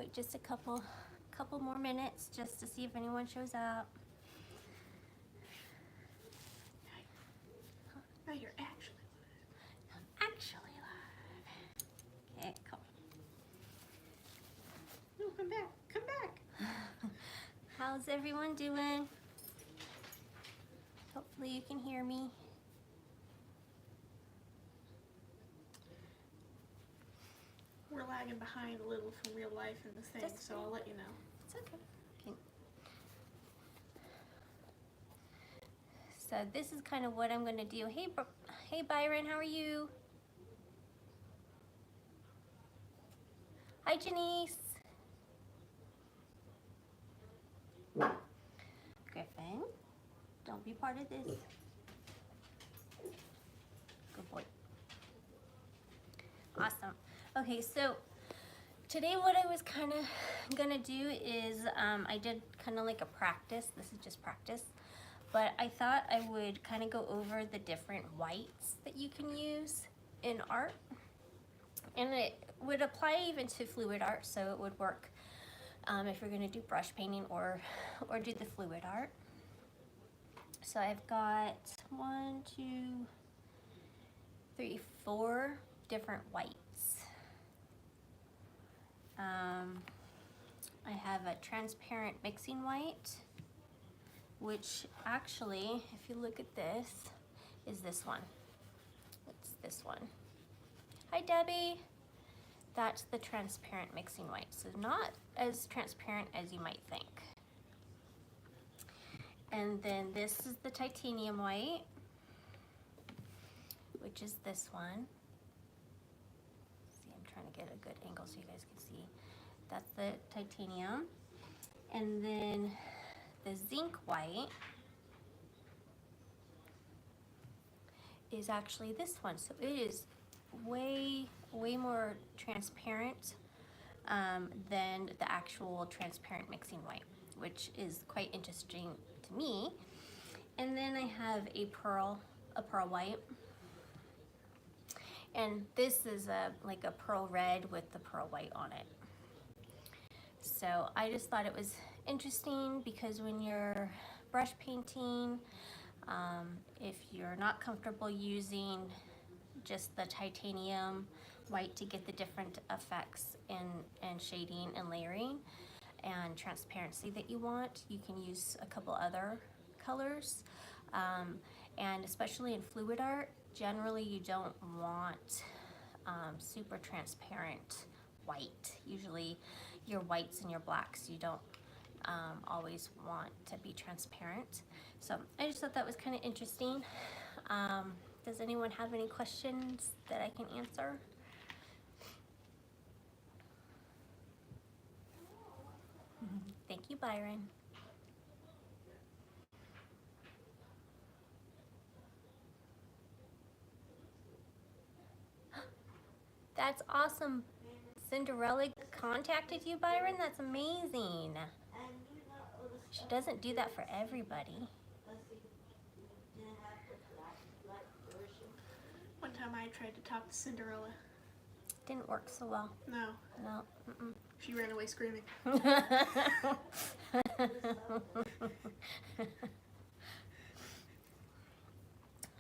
wait just a couple more minutes just to see if anyone shows up. Now you're actually live. I'm actually live. Okay, come. No, come back. Come back. How's everyone doing? Hopefully you can hear me. We're lagging behind a little from real life in the thing, That's so I'll let you know. It's okay. So this is kind of what I'm going to do. Hey Byron, how are you? Hi Janice. Griffin, don't be part of this. Good boy. Awesome. Okay, so today what I was kind of gonna do is I did kind of like a practice. This is just practice, but I thought I would kind of go over the different whites that you can use in art, and it would apply even to fluid art, so it would work if you're gonna do brush painting or do the fluid art. So I've got 1, 2, 3, 4 different whites. I have a transparent mixing white, which actually, if you look at this, is this one. It's this one. Hi Debbie. That's the transparent mixing white. So not as transparent as you might think. And then this is the titanium white, which is this one. See, I'm trying to get a good angle so you guys can see. That's the titanium. And then the zinc white is actually this one. So it is way more transparent than the actual transparent mixing white, which is quite interesting to me. And then I have a pearl white. And this is like a pearl red with the pearl white on it. So I just thought it was interesting because when you're brush painting, if you're not comfortable using just the titanium white to get the different effects and shading and layering and transparency that you want, you can use a couple other colors. And especially in fluid art, generally you don't want super transparent white. Usually your whites and your blacks you don't always want to be transparent. So I just thought that was kind of interesting. Does anyone have any questions that I can answer? Thank you, Byron. That's awesome. Cinderella contacted you, Byron? That's amazing. She doesn't do that for everybody. One time I tried to talk to Cinderella. Didn't work so well. No. No. She ran away screaming.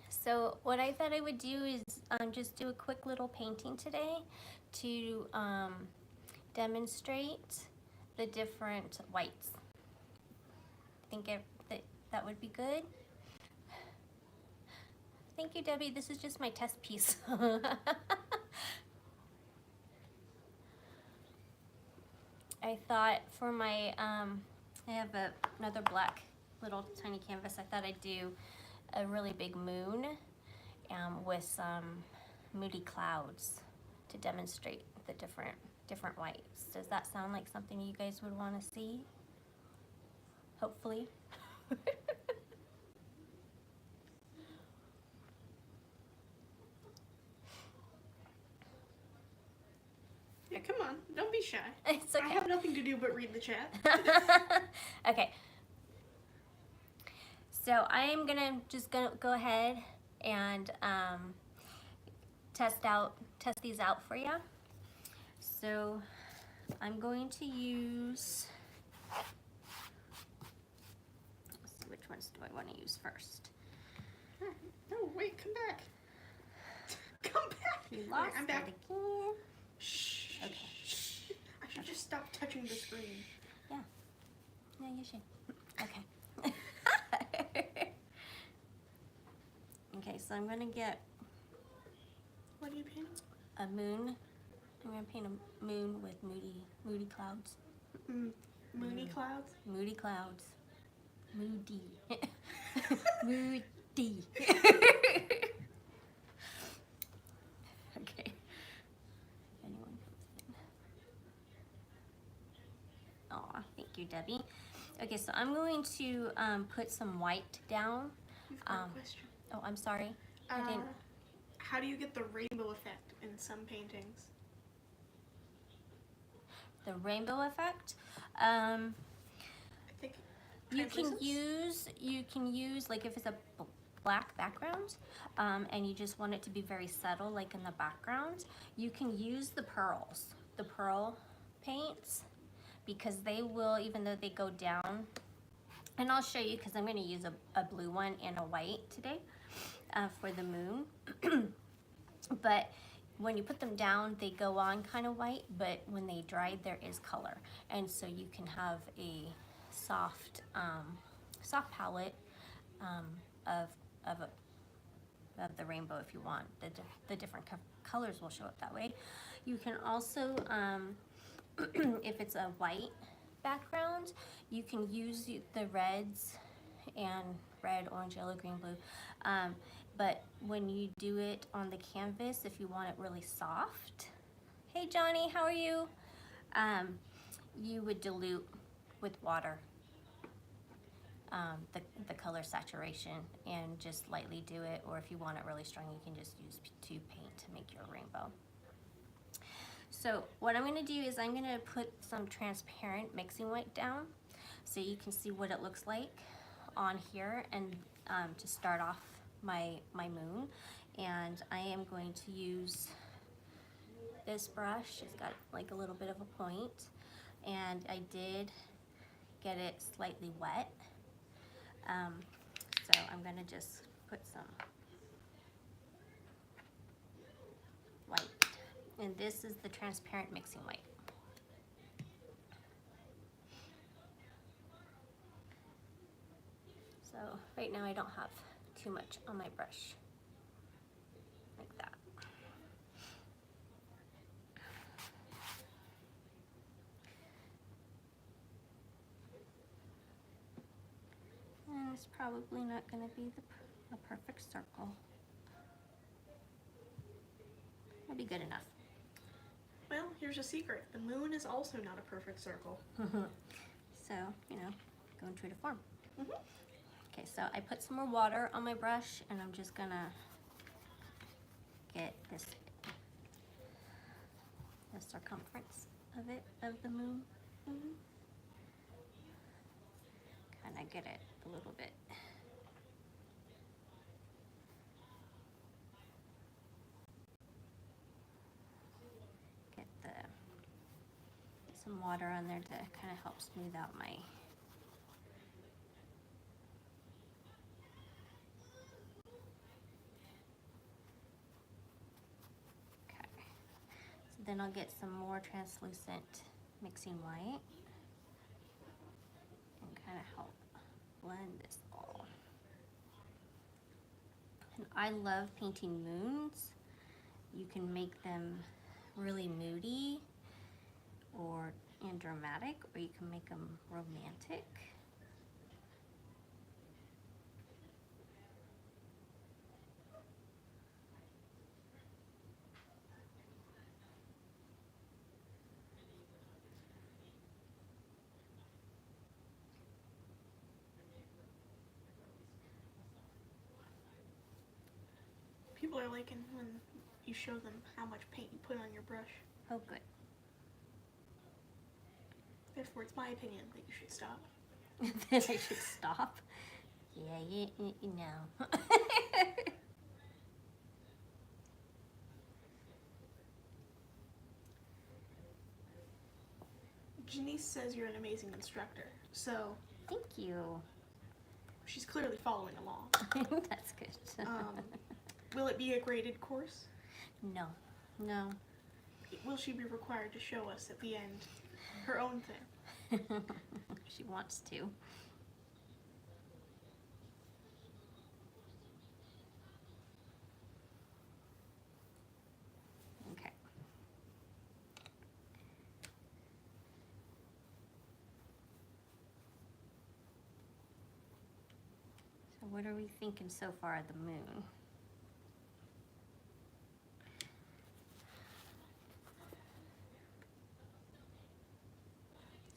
So what I thought I would do is just do a quick little painting today to demonstrate the different whites. Think that would be good. Thank you, Debbie. This is just my test piece. I thought for my, I have another black little tiny canvas. I thought I'd do a really big moon with some moody clouds to demonstrate the different whites. Does that sound like something you guys would want to see? Hopefully. Yeah, come on. Don't be shy. It's okay. I have nothing to do but read the chat. Okay. So I am gonna go ahead and test these out for you. So I'm going to use, let's see, which ones do I want to use first? No, wait, come back. Come back. You lost I'm back. it again. Shh. Okay. Shh. I should just stop touching the screen. Yeah. No, you should. Okay. Okay, so I'm gonna get What are you painting? a moon. I'm gonna paint a moon with moody clouds. Moony clouds? Moody clouds. Moody. Moody. Okay. Anyone comes in. Aw, thank you, Debbie. Okay, so I'm going to put some white down. You've got a question. Oh, I'm sorry. I didn't. How do you get the rainbow effect in some paintings? The rainbow effect. I think You can translucence? use like if it's a black background, and you just want it to be very subtle, like in the background, you can use the pearls, the pearl paints, because they will, even though they go down, and I'll show you because I'm going to use a blue one and a white today for the moon. But when you put them down, they go on kind of white, but when they dry, there is color, and so you can have a soft palette of the rainbow if you want. The different colors will show up that way. You can also, if it's a white background, you can use the reds and red, orange, yellow, green, blue. But when you do it on the canvas, if you want it really soft, hey Johnny, how are you? You would dilute with water the color saturation and just lightly do it, or if you want it really strong, you can just use tube paint to make your rainbow. So what I'm going to do is I'm going to put some transparent mixing white down so you can see what it looks like on here, and to start off my moon. And I am going to use this brush. It's got like a little bit of a point, and I did get it slightly wet. So I'm going to just put some white, and this is the transparent mixing white. So right now I don't have too much on my brush, like that. And it's probably not going to be a perfect circle. That'll be good enough. Well, here's a secret. The moon is also not a perfect circle. So, you know, going true to form. Okay, so I put some more water on my brush, and I'm just gonna get the circumference of it, of the moon. Kind of get it a little bit. Get some water on there to kind of help smooth out my. Okay. So then I'll get some more translucent mixing white and kind of help blend this all. And I love painting moons. You can make them really moody and dramatic, or you can make them romantic. People are liking when you show them how much paint you put on your brush. Oh, good. Therefore, it's my opinion that you should stop. Then I should stop? Yeah, you know. Janice says you're an amazing instructor, so Thank you. she's clearly following along. That's good. Will it be a graded course? No, no. Will she be required to show us at the end her own thing? She wants to. Okay. So what are we thinking so far of the moon?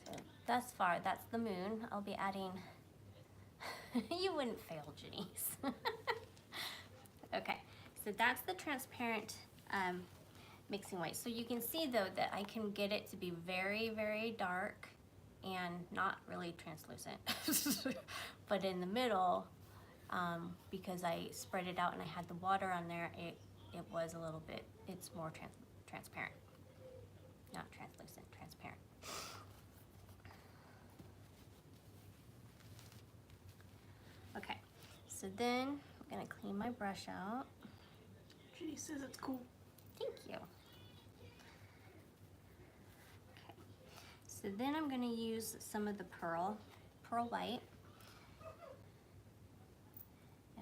So thus far, that's the moon. I'll be adding, you wouldn't fail, Janice. Okay, so that's the transparent mixing white. So you can see though that I can get it to be very, very dark and not really translucent. But in the middle, because I spread it out and I had the water on there, it was a little bit, it's more transparent. Not translucent, transparent. Okay, so then I'm gonna clean my brush out. Janice says it's cool. Thank you. Okay, so then I'm gonna use some of the pearl white.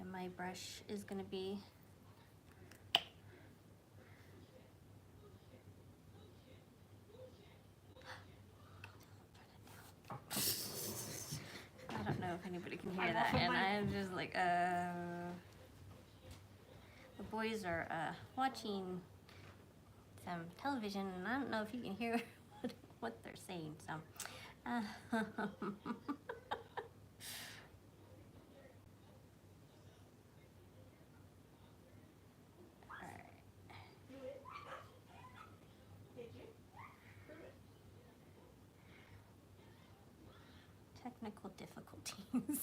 And my brush is gonna be I don't know if anybody can hear that, and I'm just like, the boys are watching some television, and I don't know if you can hear what they're saying, so. Technical difficulties.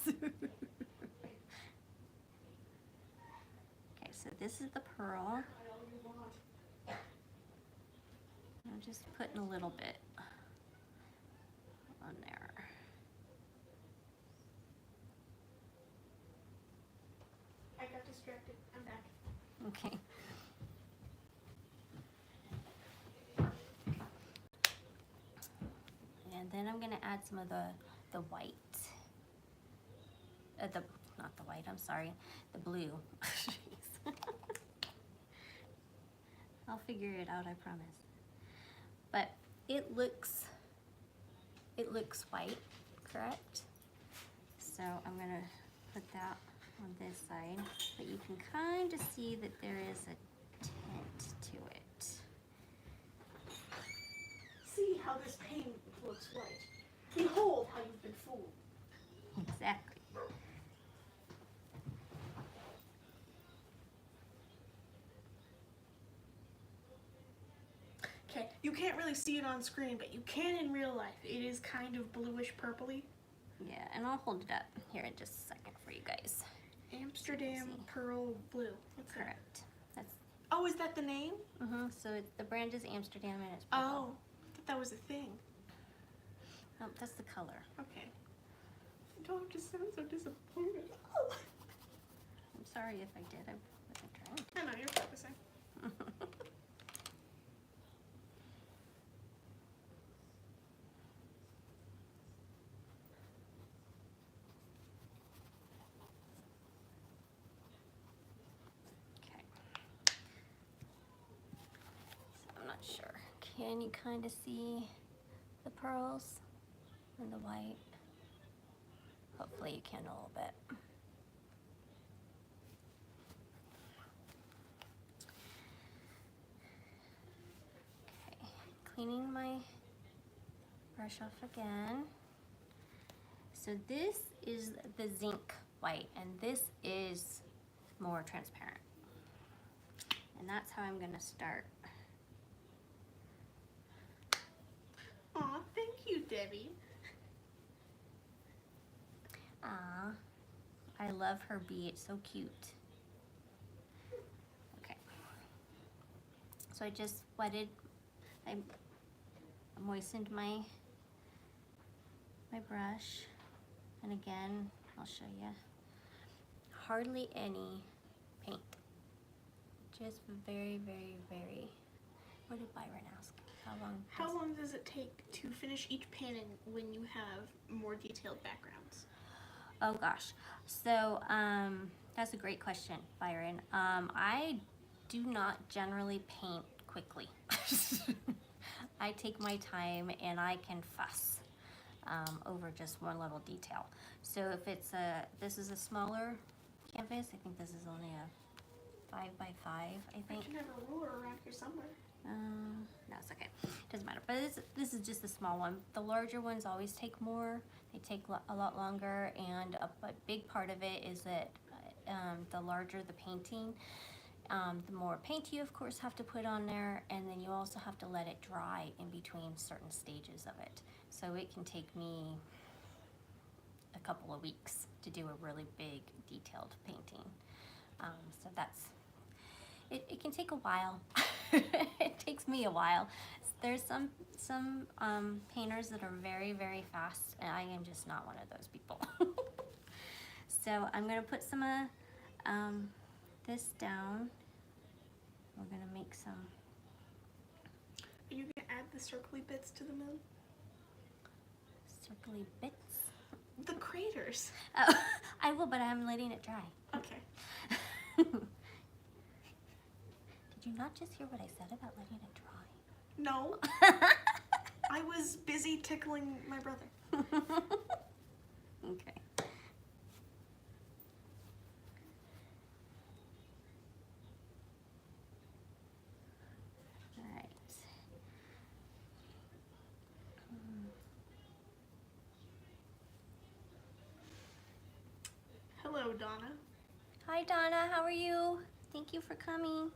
Okay, so this is the pearl. I'm just putting a little bit on there. I got distracted. I'm back. Okay. And then I'm gonna add some of the white. Not the white, I'm sorry, the blue. I'll figure it out, I promise. But it looks white, correct? So I'm gonna put that on this side, but you can kind of see that there is a tint to it. See how this paint looks white. Behold how you've been fooled. Exactly. Okay, you can't really see it on screen, but you can in real life. It is kind of bluish purpley. Yeah, and I'll hold it up here in just a second for you guys. Amsterdam Pearl Blue. What's that? Correct. That's Oh, is that the name? so the brand is Amsterdam and it's purple. Oh, I thought that was a thing. Oh, that's the color. Okay. You don't have to sound so disappointed. I'm sorry if I did. I wasn't trying to. I know, you're focusing. Okay. So I'm not sure. Can you kind of see the pearls and the white? Hopefully you can a little bit. Okay, cleaning my brush off again. So this is the zinc white, and this is more transparent. And that's how I'm gonna start. Aw, thank you, Debbie. Ah, I love her bee, it's so cute. Okay. So I just wetted, I moistened my my brush, and again, I'll show you, hardly any paint. Just very, very, very, what did Byron ask? How long does it take to finish each painting when you have more detailed backgrounds? Oh gosh, so that's a great question, Byron. I do not generally paint quickly. I take my time and I can fuss over just one little detail. So if it's this is a smaller canvas, I think this is only a 5 by 5, I think. I can have a ruler around here somewhere. No, it's okay. Doesn't matter. But this is just a small one. The larger ones always take more. They take a lot longer, and a big part of it is that the larger the painting, the more paint you, of course, have to put on there, and then you also have to let it dry in between certain stages of it. So it can take me a couple of weeks to do a really big, detailed painting. So that's, it can take a while. It takes me a while. There's some painters that are very, very fast, and I am just not one of those people. So I'm gonna put some of this down. We're gonna make some. Are you gonna add the circly bits to the moon? Circly bits? The craters. Oh, I will, but I'm letting it dry. Okay. Did you not just hear what I said about letting it dry? No. I was busy tickling my brother. Okay. All right. Hello, Donna. Hi, Donna. How are you? Thank you for coming.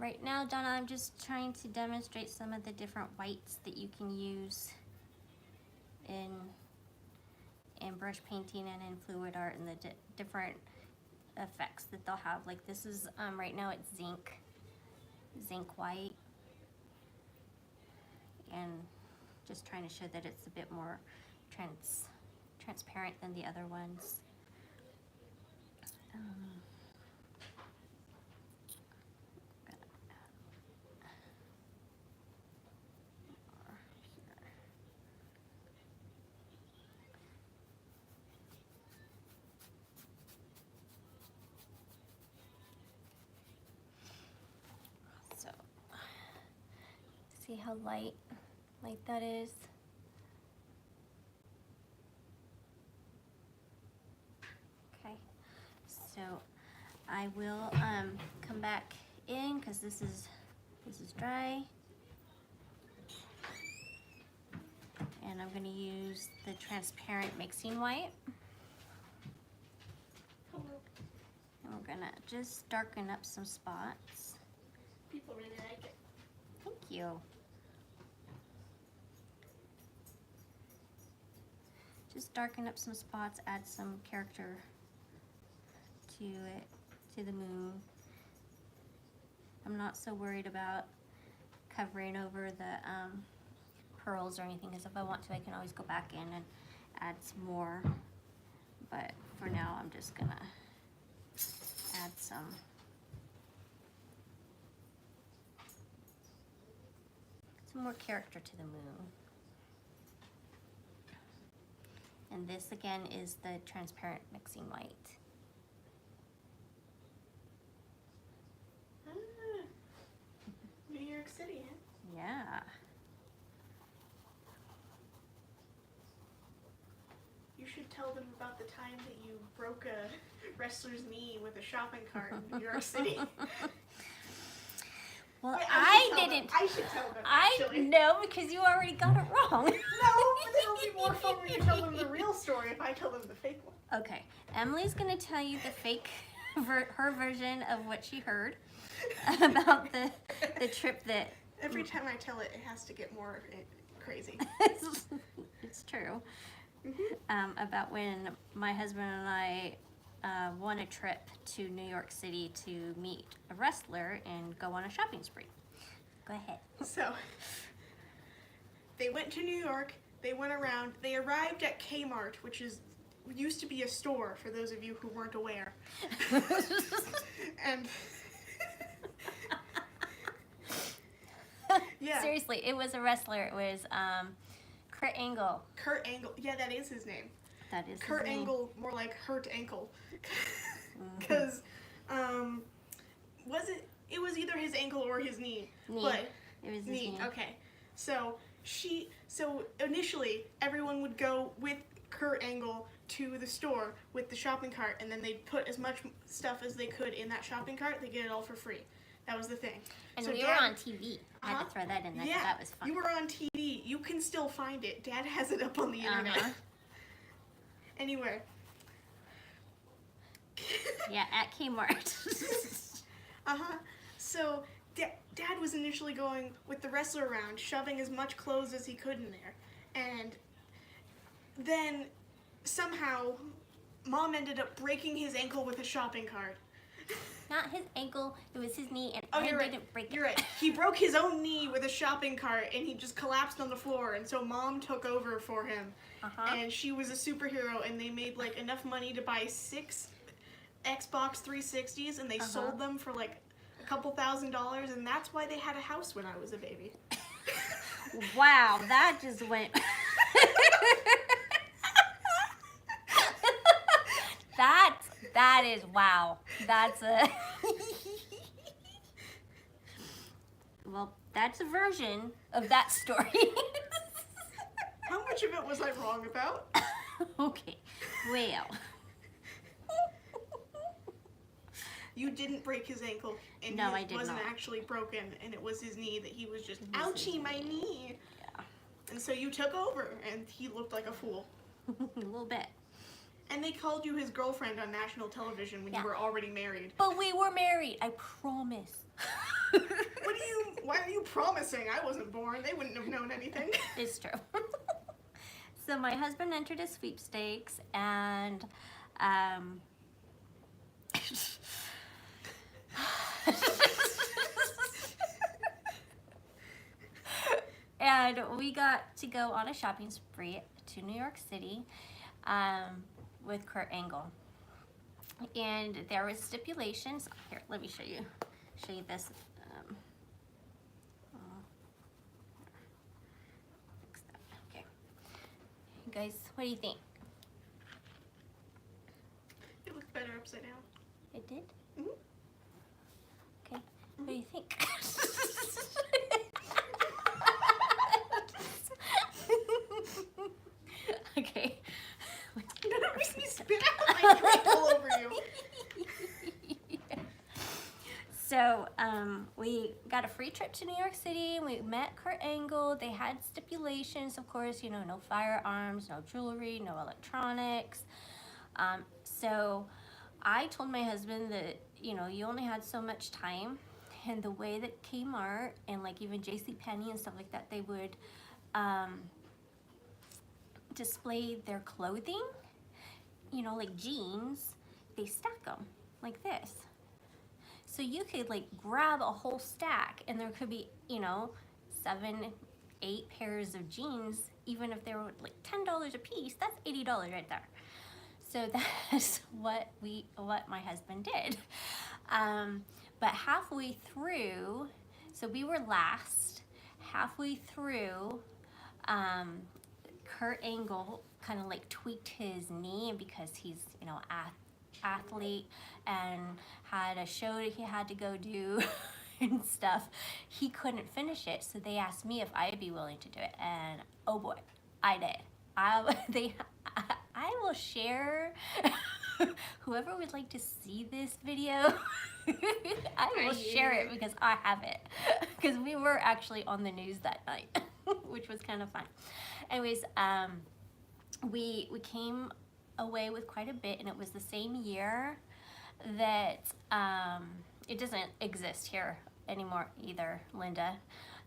Right now, Donna, I'm just trying to demonstrate some of the different whites that you can use in brush painting and in fluid art, and the different effects that they'll have. Like this is, right now it's zinc white, and just trying to show that it's a bit more transparent than the other ones. So, see how light that is? Okay, so I will come back in because this is dry, and I'm going to use the transparent mixing white. Hello. And we're gonna just darken up some spots. People really like it. Thank you. Just darken up some spots, add some character to it, to the moon. I'm not so worried about covering over the pearls or anything, because if I want to, I can always go back in and add some more. But for now, I'm just gonna add some more character to the moon. And this again is the transparent mixing white. Ah, New York City, huh? Yeah. You should tell them about the time that you broke a wrestler's knee with a shopping cart in New York City. Well, Wait, I didn't. I should tell them, actually. know, because you already got it wrong. No, but it'll be more fun when you tell them the real story if I tell them the fake one. Okay, Emily's gonna tell you the fake, her version of what she heard about the trip that. Every time I tell it, it has to get more crazy. It's true. About when my husband and I won a trip to New York City to meet a wrestler and go on a shopping spree. Go ahead. So, they went to New York, they went around, they arrived at Kmart, which used to be a store, for those of you who weren't aware. And yeah. Seriously, it was a wrestler. It was Kurt Angle. Kurt Angle. Yeah, that is his name. That is Kurt his name. Angle, more like Hurt Ankle. Because, it was either his ankle or his knee. But It was his knee. knee. Okay. So initially everyone would go with Kurt Angle to the store with the shopping cart, and then they'd put as much stuff as they could in that shopping cart. They get it all for free. That was the thing. And so we were on TV. I had to throw that in there. Yeah, That was fun. you were on TV. You can still find it. Dad has it up on the internet. Anyway. Yeah, at Kmart. So Dad was initially going with the wrestler around, shoving as much clothes as he could in there. And then somehow Mom ended up breaking his ankle with a shopping cart. Not his ankle, it was his knee, and Oh, I you're right. didn't break it. You're right. He broke his own knee with a shopping cart, and he just collapsed on the floor. And so Mom took over for him, and she was a superhero. And they made like enough money to buy 6 Xbox 360s, and they sold them for like a couple $1,000s, and that's why they had a house when I was a baby. Wow, that just went. That is wow. That's a. Well, that's a version of that story. How much of it was I wrong about? Okay, well. You didn't break his ankle, and No, I it did wasn't not. actually broken, and it was his knee that he was just, It was his ouchie, my knee. Yeah. And so you took over, and he looked like a fool. A little bit. And they called you his girlfriend on national television when you were already married. But we were married, I promise. Why are you promising? I wasn't born. They wouldn't have known anything. It's true. So my husband entered a sweepstakes, and and we got to go on a shopping spree to New York City with Kurt Angle. And there was stipulations. Here, let me show you this. Okay. You guys, what do you think? It looked better upside down. It did? Mhm. Okay. What do you think? Okay. Don't make me spit out my drink all over you. So we got a free trip to New York City. We met Kurt Angle. They had stipulations, of course, no firearms, no jewelry, no electronics. So I told my husband that, you only had so much time, and the way that Kmart and like even JCPenney and stuff like that, they would display their clothing, like jeans, they stack them like this. So you could like grab a whole stack, and there could be, 7, 8 pairs of jeans, even if they were like $10 a piece. That's $80 right there. So that's what my husband did. But halfway through, so we were last. Halfway through, Kurt Angle kind of like tweaked his knee, and because he's athlete and had a show that he had to go do and stuff, he couldn't finish it. So they asked me if I'd be willing to do it, and oh boy, I did. I will share. Whoever would like to see this video, I will share it because I have it. Because we were actually on the news that night, which was kind of fun. Anyways, we came away with quite a bit, and it was the same year that it doesn't exist here anymore either, Linda.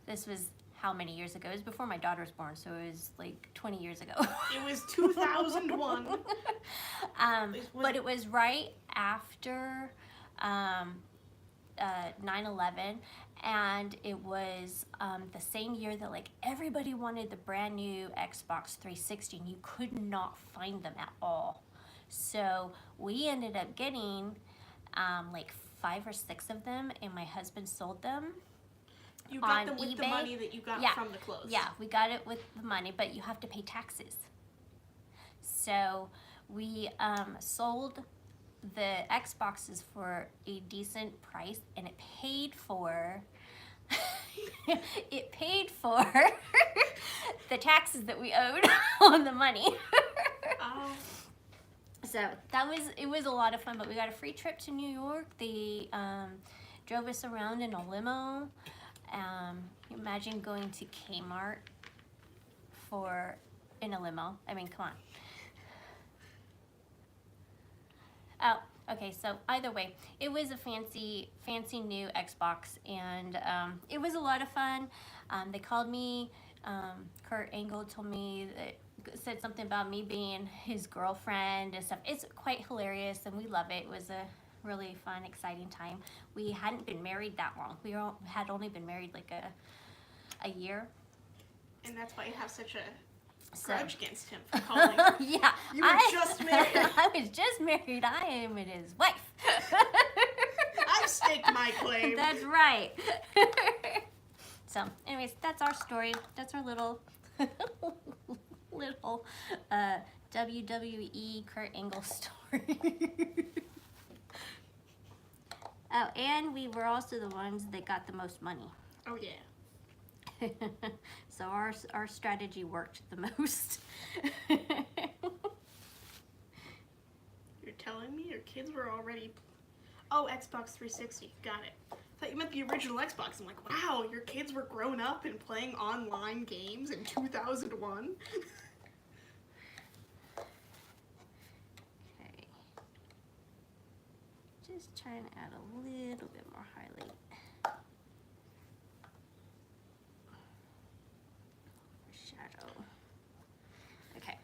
This was how many years ago. It was before my daughter was born, so it was like 20 years ago. It was 2001. But it was right after 9/11, and it was the same year that like everybody wanted the brand new Xbox 360, and you could not find them at all. So we ended up getting like 5 or 6 of them, and my husband sold them. You got them with the money that you got from the clothes. Yeah, we got it with the money, but you have to pay taxes. So we sold the Xboxes for a decent price, and it paid for the taxes that we owed on the money. Oh. So it was a lot of fun, but we got a free trip to New York. They drove us around in a limo. Imagine going to Kmart in a limo. I mean, come on. Oh, okay, so either way, it was a fancy new Xbox, and it was a lot of fun. They called me, Kurt Angle said something about me being his girlfriend and stuff. It's quite hilarious, and we love it. It was a really fun, exciting time. We hadn't been married that long. We had only been married like a year. And that's why you have such a grudge against him for calling. Yeah. You were just married. I was just married. I am his wife. I've staked my claim. That's right. So, anyways, that's our story. That's our little WWE Kurt Angle story. Oh, and we were also the ones that got the most money. Oh, yeah. So our strategy worked the most. You're telling me your kids were already... Oh, Xbox 360. Got it. I thought you meant the original Xbox. I'm like, wow, your kids were grown up and playing online games in 2001? Okay. Just trying to add a little bit more highlight. Shadow. Okay.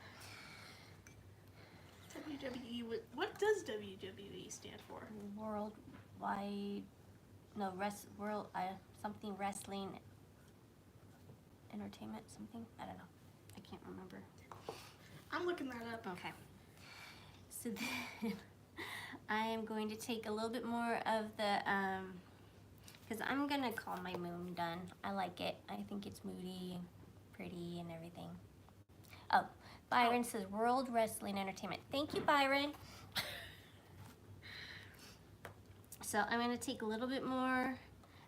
WWE, what does WWE stand for? Worldwide, no, something wrestling entertainment, something? I don't know. I can't remember. I'm looking that up. Okay. So then I am going to take a little bit more of the, because I'm going to call my moon done. I like it. I think it's moody and pretty and everything. Oh, Byron says World Wrestling Entertainment. Thank you, Byron. So I'm going to take a little bit more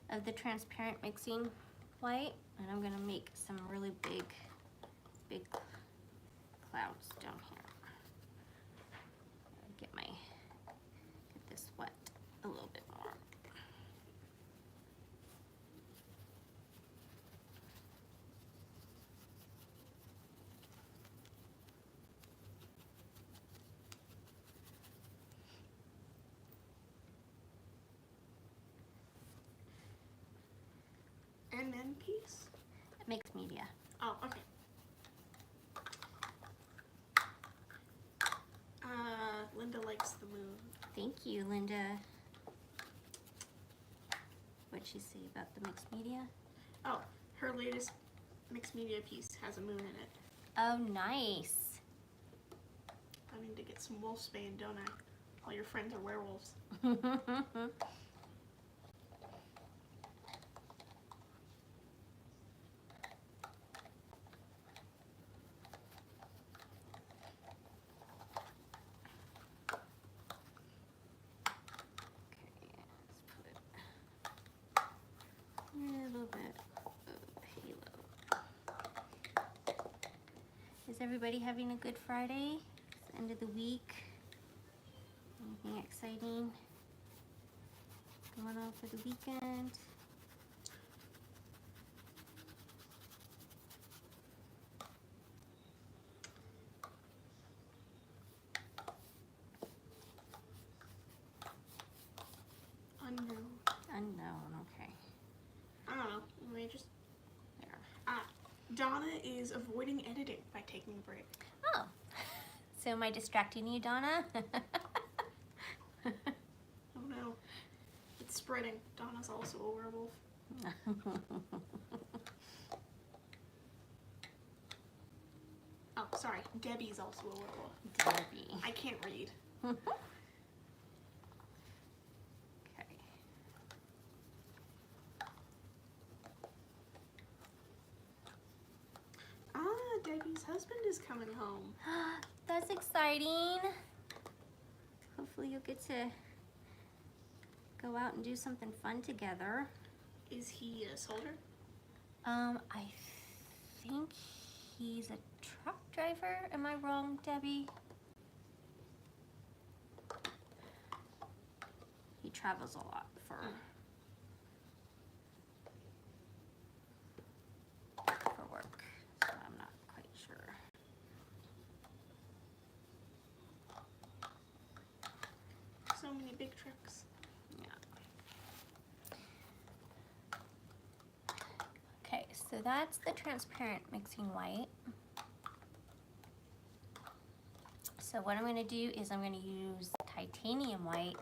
of the transparent mixing white, and I'm going to make some really big clouds down here. Get this wet a little bit more. NN piece? Mixed media. Oh, okay. Linda likes the moon. Thank you, Linda. What'd she say about the mixed media? Oh, her latest mixed media piece has a moon in it. Oh, nice. I need to get some wolfsbane, don't I? All your friends are werewolves. Is everybody having a good Friday? It's the end of the week. Anything exciting going on for the weekend? Unknown. Unknown, okay. I don't know. Let me just... There. Donna is avoiding editing by taking a break. Oh, so am I distracting you, Donna? Oh no, it's spreading. Donna's also a werewolf. Oh, sorry. Debbie's also a werewolf. Debbie. I can't read. Okay. Debbie's husband is coming home. That's exciting. Hopefully you'll get to go out and do something fun together. Is he a soldier? I think he's a truck driver. Am I wrong, Debbie? He travels a lot for work, so I'm not quite sure. So many big trucks. Yeah. Okay, so that's the transparent mixing white. So what I'm going to do is I'm going to use titanium white,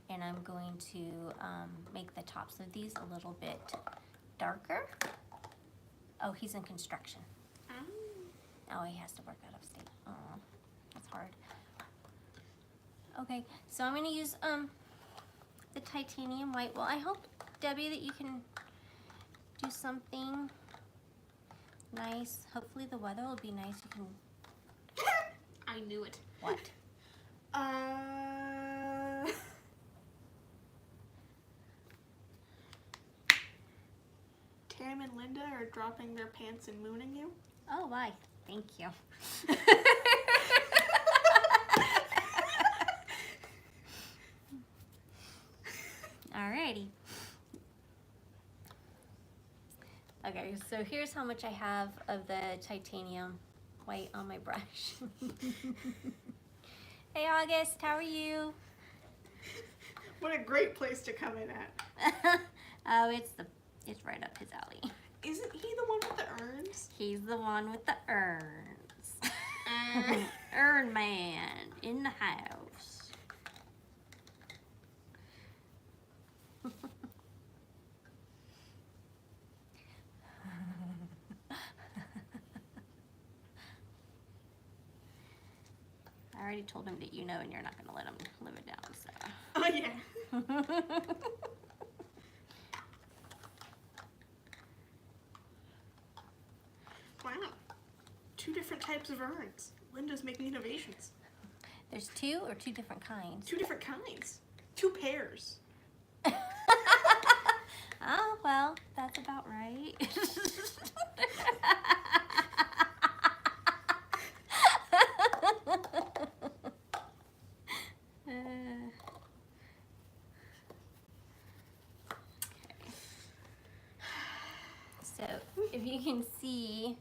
and I'm going to make the tops of these a little bit darker. Oh, he's in construction. Oh, he has to work out of state. Oh, that's hard. Okay, so I'm going to use the titanium white. Well, I hope, Debbie, that you can do something nice. Hopefully the weather will be nice. You can... I knew it. What? Tam and Linda are dropping their pants and mooning you. Oh, why? Thank you. Alrighty. Okay, so here's how much I have of the titanium white on my brush. Hey August, how are you? What a great place to come in at. Oh, it's right up his alley. Isn't he the one with the urns? He's the one with the urns. Urn man in the house. I already told him that you know and you're not going to let him live it down, so. Oh, yeah. Wow. 2 different types of urns. Linda's making innovations. There's 2 or 2 different kinds? 2 different kinds. 2 pairs. Oh, well, that's about right. So if you can see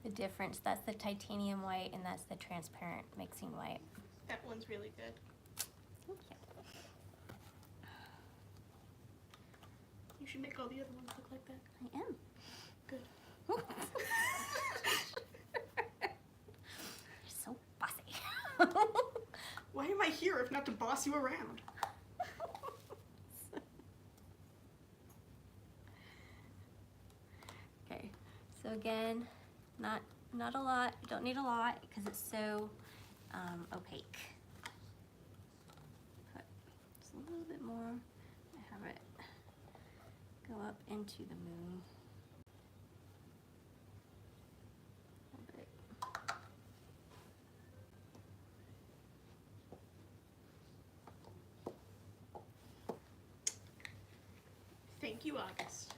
the difference, that's the titanium white and that's the transparent mixing white. That one's really good. Thank you. You should make all the other ones look like that. I am. Good. You're so bossy. Why am I here if not to boss you around? Okay, so again, not a lot. You don't need a lot because it's so opaque. Put just a little bit more. I have it go up into the moon. A little bit. Thank you, August.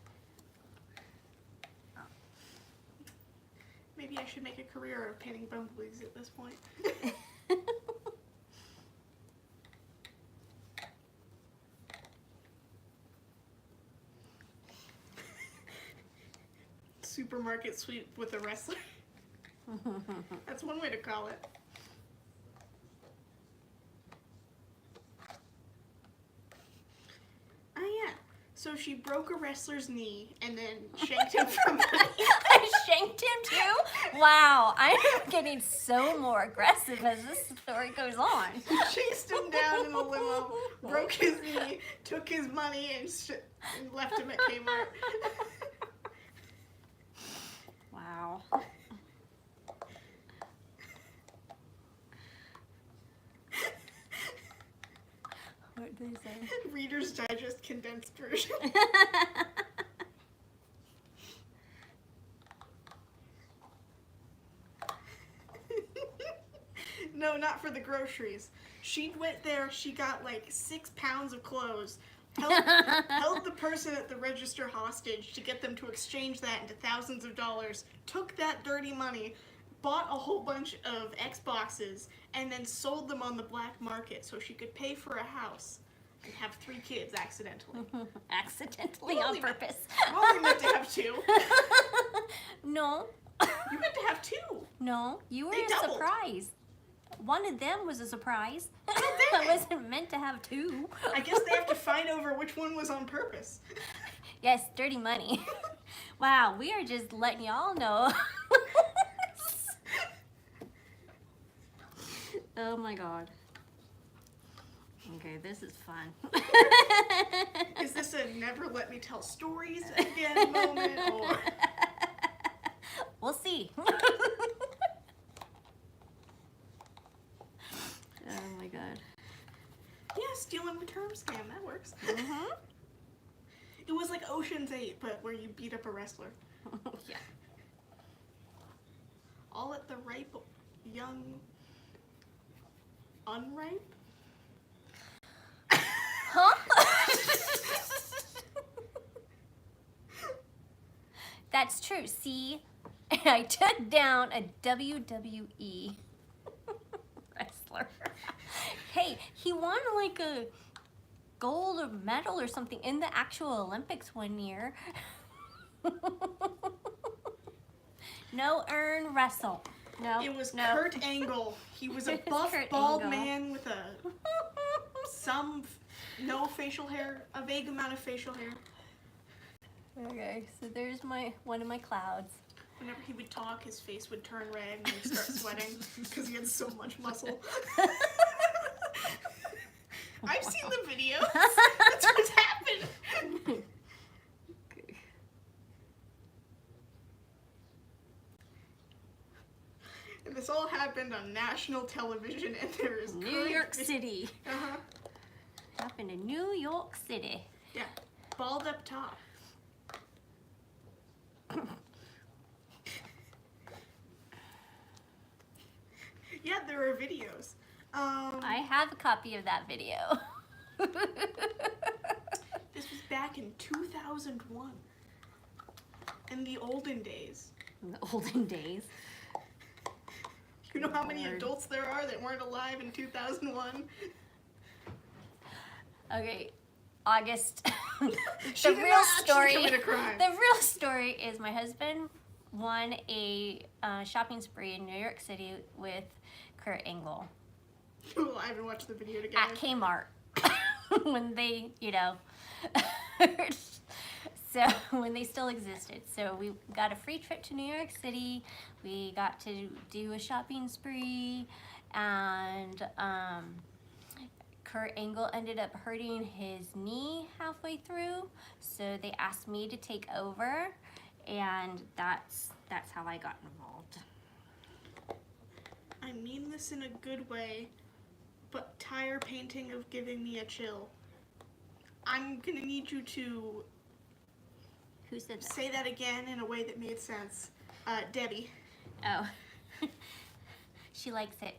Maybe I should make a career of painting bumblebees at this point. Supermarket sweep with a wrestler. That's one way to call it. Oh yeah. So she broke a wrestler's knee and then shanked him for money. I shanked him too? Wow, I am getting so more aggressive as this story goes on. Chased him down in a limo, broke his knee, took his money, and left him at Kmart. Wow. What did they say? Reader's Digest condensed version. No, not for the groceries. She went there, she got like 6 pounds of clothes, held the person at the register hostage to get them to exchange that into thousands of dollars, took that dirty money, bought a whole bunch of Xboxes, and then sold them on the black market so she could pay for a house and have 3 kids accidentally. Accidentally on purpose. You only meant to have 2. No. You meant to have 2. No, you were They a doubled. surprise. One of them was a surprise. dang I it. wasn't meant to have 2. I guess they have to fight over which one was on purpose. Yes, dirty money. Wow, we are just letting y'all know. Oh my god. Okay, this is fun. Is this a never let me tell stories again moment, or? We'll see. Oh my god. Yeah, steal and return scam, that works. Mm-hmm. It was like Ocean's 8, but where you beat up a wrestler. Yeah. All at the ripe, young, unripe? Huh? That's true. See, I took down a WWE wrestler. Hey, he won like a gold medal or something in the actual Olympics one year. No earn wrestle. No. It was no. Kurt Angle. He was a It was buff, Kurt bald Angle. man with no facial hair, a vague amount of facial hair. Okay, so there's one of my clouds. Whenever he would talk, his face would turn red and he'd start sweating because he had so much muscle. I've seen the videos. That's what's happened. Okay. And this all happened on national television, and there is New current York City. Uh-huh. Happened in New York City. Yeah. Bald up top. Yeah, there are videos. I have a copy of that video. This was back in 2001. In the olden days. In the olden days. You know how many Lord. adults there are that weren't alive in 2001? Okay, August. She The did real not actually story. commit a crime. The real story is my husband won a shopping spree in New York City with Kurt Angle Well, I haven't watched the video together. at Kmart when they, so when they still existed. So we got a free trip to New York City. We got to do a shopping spree, and Kurt Angle ended up hurting his knee halfway through. So they asked me to take over, and that's how I got involved. I mean this in a good way, but tire painting of giving me a chill. I'm gonna need you to Who said that? say that again in a way that made sense. Debbie. Oh. She likes it.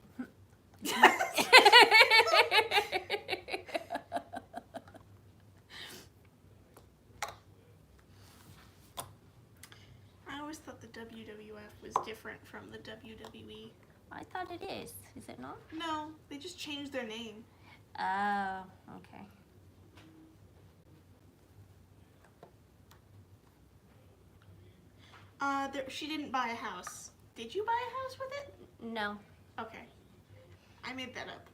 I always thought the WWF was different from the WWE. I thought it is. Is it not? No, they just changed their name. Oh, okay. She didn't buy a house. Did you buy a house with it? No. Okay. I made that up.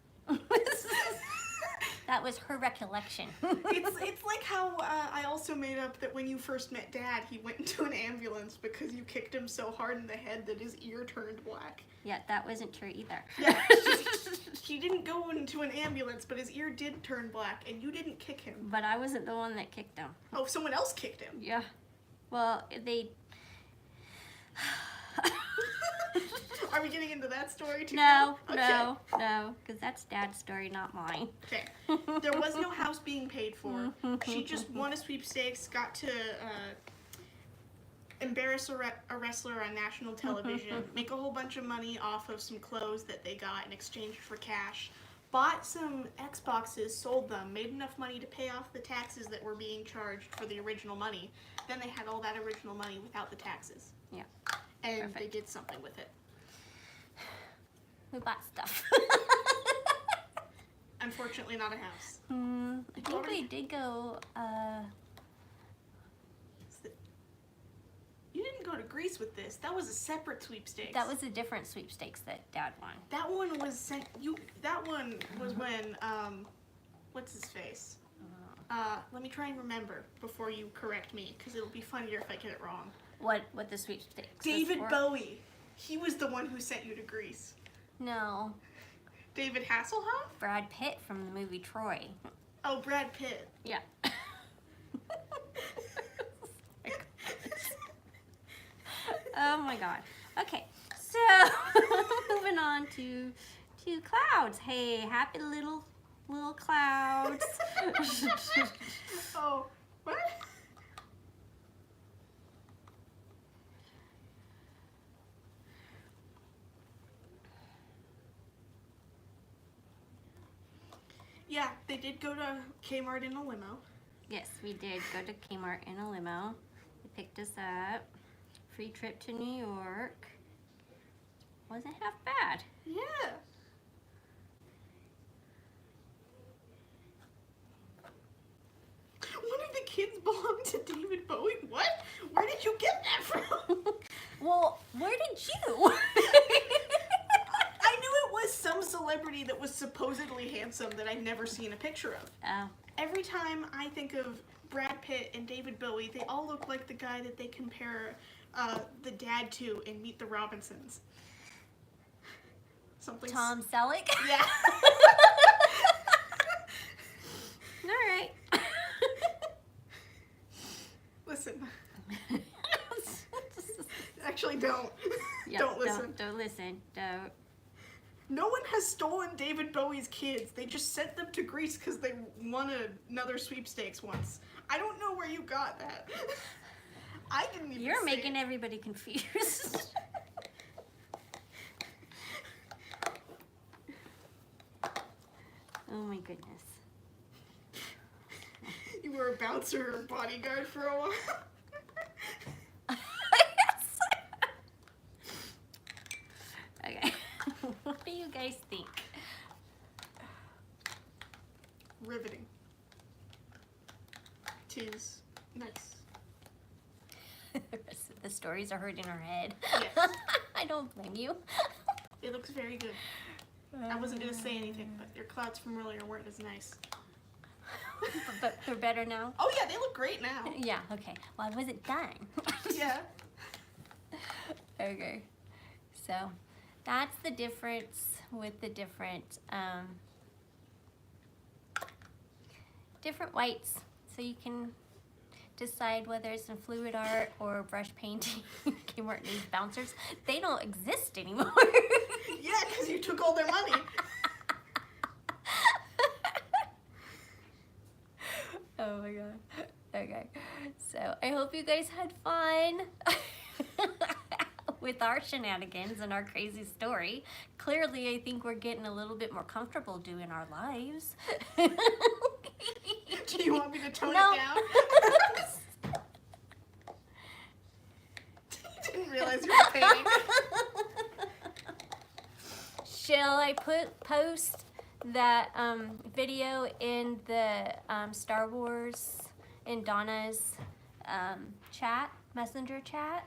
That was her recollection. It's like how I also made up that when you first met Dad, he went into an ambulance because you kicked him so hard in the head that his ear turned black. Yeah, that wasn't true either. Yeah, he didn't go into an ambulance, but his ear did turn black, and you didn't kick him. But I wasn't the one that kicked him. Oh, someone else kicked him. Yeah. Well, they... Are we getting into that story too? No, Okay. no, because that's Dad's story, not mine. Okay. There was no house being paid for. She just won a sweepstakes, got to embarrass a wrestler on national television, make a whole bunch of money off of some clothes that they got in exchange for cash, bought some Xboxes, sold them, made enough money to pay off the taxes that were being charged for the original money. Then they had all that original money without the taxes. Yeah. And Perfect. they did something with it. We bought stuff. Unfortunately, not a house. I think we did go, You didn't go to Greece with this. That was a separate sweepstakes. that was a different sweepstakes that Dad won. That one was sent. That one was when what's his face? Let me try and remember before you correct me, because it'll be funnier if I get it wrong. What the sweepstakes was David for? Bowie. He was the one who sent you to Greece. No, David Hasselhoff? Brad Pitt from the movie Troy. Oh, Brad Pitt. Yeah. Oh my god. Okay, so moving on to clouds. Hey, happy little clouds. Oh, what? Yeah, they did go to Kmart in a limo. Yes, we did go to Kmart in a limo. They picked us up. Free trip to New York. Wasn't half bad. Yeah. One of the kids belonged to David Bowie? What? Where did you get that from? Well, where did you? I knew it was some celebrity that was supposedly handsome that I'd never seen a picture of. Oh. Every time I think of Brad Pitt and David Bowie, they all look like the guy that they compare the dad to in Meet the Robinsons. Something. Tom Selleck? Yeah. All right. Listen. Actually, don't. Yeah, Don't listen. Don't listen. Don't. No one has stolen David Bowie's kids. They just sent them to Greece because they won another sweepstakes once. I don't know where you got that. I didn't even You're say making it. everybody confused. Oh my goodness. You were a bouncer or bodyguard for a while. Okay. What do you guys think? Riveting. Tis nice. The stories are hurting our head. Yes. I don't blame you. It looks very good. I wasn't going to say anything, but your clouds from earlier weren't as nice. But they're better now? Oh yeah, they look great now. Yeah, okay. Well, I wasn't done. Yeah. Okay. So, that's the difference with the different whites. So you can decide whether it's in fluid art or brush painting. Kmart needs bouncers. They don't exist anymore. Yeah, because you took all their money. Oh my god. Okay. So I hope you guys had fun with our shenanigans and our crazy story. Clearly, I think we're getting a little bit more comfortable doing our lives. Do you want me to tone No. it down? Didn't realize you were painting. Shall I post that video in the Star Wars in Donna's chat, messenger chat?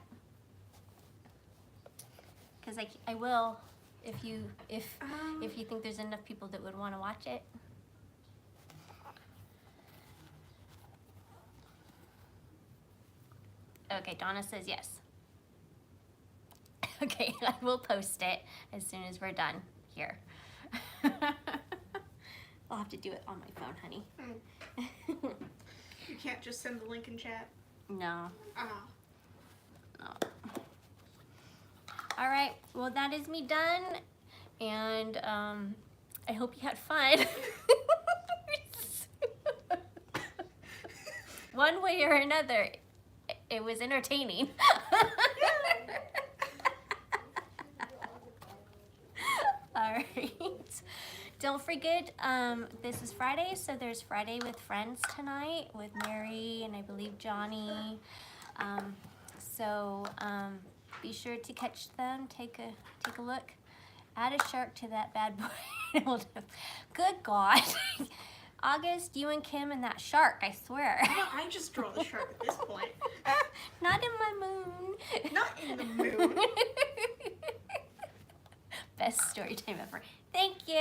Because I will if you think there's enough people that would want to watch it. Okay, Donna says yes. Okay, I will post it as soon as we're done here. I'll have to do it on my phone, honey. You can't just send the link in chat? No. Ah. No. All right, well, that is me done, and I hope you had fun. One way or another, it was entertaining. All right. Don't forget, this is Friday, so there's Friday with Friends tonight with Mary and I believe Johnny. Be sure to catch them. Take a look. Add a shark to that bad boy. Good God. August, you and Kim and that shark, I swear. I just draw the shark at this point. Not in my moon. Not in the moon. Best story time ever. Thank you.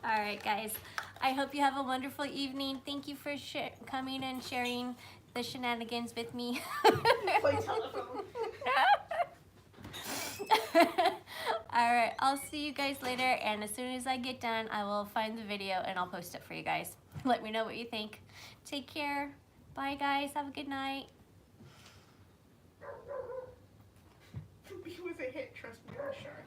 All right, guys. I hope you have a wonderful evening. Thank you for coming and sharing the shenanigans with me. Play telephone. All right, I'll see you guys later, and as soon as I get done, I will find the video and I'll post it for you guys. Let me know what you think. Take care. Bye, guys. Have a good night. He was a hit, trust me, on the shark.